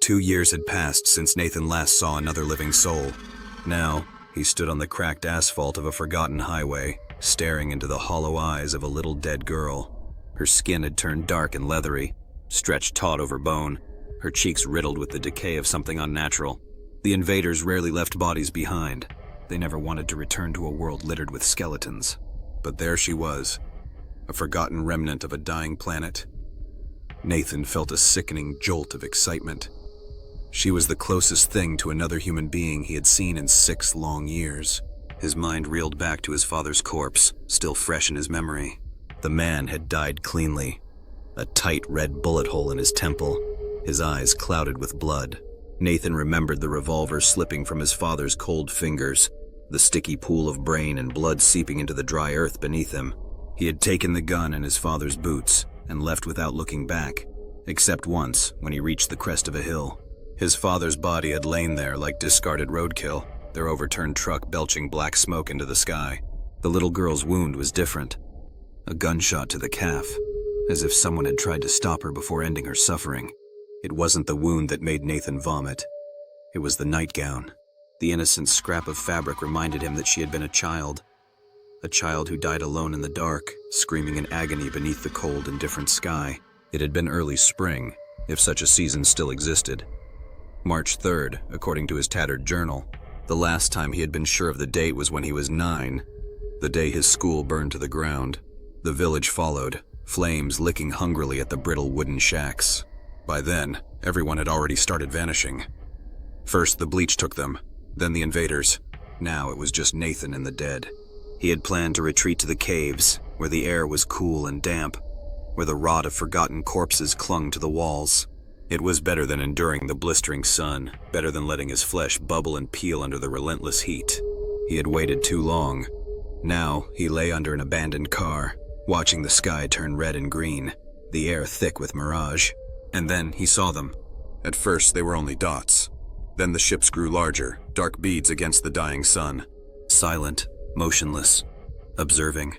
2 years had passed since Nathan last saw another living soul. Now, he stood on the cracked asphalt of a forgotten highway, staring into the hollow eyes of a little dead girl. Her skin had turned dark and leathery, stretched taut over bone, her cheeks riddled with the decay of something unnatural. The invaders rarely left bodies behind. They never wanted to return to a world littered with skeletons. But there she was, a forgotten remnant of a dying planet. Nathan felt a sickening jolt of excitement. She was the closest thing to another human being he had seen in 6 long years. His mind reeled back to his father's corpse, still fresh in his memory. The man had died cleanly, a tight red bullet hole in his temple, his eyes clouded with blood. Nathan remembered the revolver slipping from his father's cold fingers, the sticky pool of brain and blood seeping into the dry earth beneath him. He had taken the gun and his father's boots and left without looking back, except once when he reached the crest of a hill. His father's body had lain there like discarded roadkill, their overturned truck belching black smoke into the sky. The little girl's wound was different. A gunshot to the calf, as if someone had tried to stop her before ending her suffering. It wasn't the wound that made Nathan vomit. It was the nightgown. The innocent scrap of fabric reminded him that she had been a child who died alone in the dark, screaming in agony beneath the cold, indifferent sky. It had been early spring, if such a season still existed. March 3rd, according to his tattered journal. The last time he had been sure of the date was when he was 9, the day his school burned to the ground. The village followed, flames licking hungrily at the brittle wooden shacks. By then, everyone had already started vanishing. First the bleach took them, then the invaders. Now it was just Nathan and the dead. He had planned to retreat to the caves, where the air was cool and damp, where the rot of forgotten corpses clung to the walls. It was better than enduring the blistering sun, better than letting his flesh bubble and peel under the relentless heat. He had waited too long. Now he lay under an abandoned car, watching the sky turn red and green, the air thick with mirage. And then he saw them. At first they were only dots. Then the ships grew larger, dark beads against the dying sun. Silent, motionless, observing.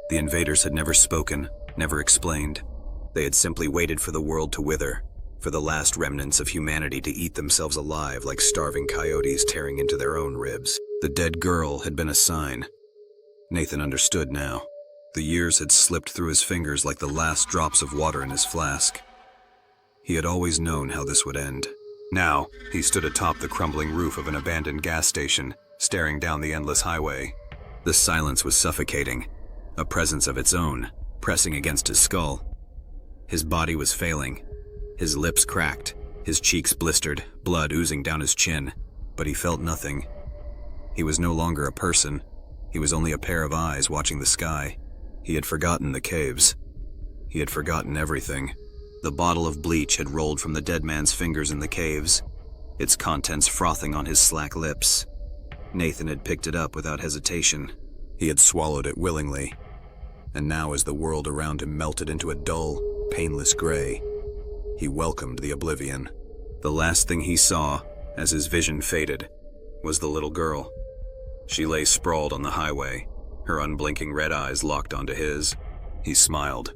The invaders had never spoken, never explained. They had simply waited for the world to wither, for the last remnants of humanity to eat themselves alive like starving coyotes tearing into their own ribs. The dead girl had been a sign. Nathan understood now. The years had slipped through his fingers like the last drops of water in his flask. He had always known how this would end. Now, he stood atop the crumbling roof of an abandoned gas station, staring down the endless highway. The silence was suffocating, a presence of its own, pressing against his skull. His body was failing, his lips cracked, his cheeks blistered, blood oozing down his chin, but he felt nothing. He was no longer a person. He was only a pair of eyes watching the sky. He had forgotten the caves. He had forgotten everything. The bottle of bleach had rolled from the dead man's fingers in the caves, its contents frothing on his slack lips. Nathan had picked it up without hesitation. He had swallowed it willingly. And now as the world around him melted into a dull, painless gray, he welcomed the oblivion. The last thing he saw, as his vision faded, was the little girl. She lay sprawled on the highway, her unblinking red eyes locked onto his. He smiled.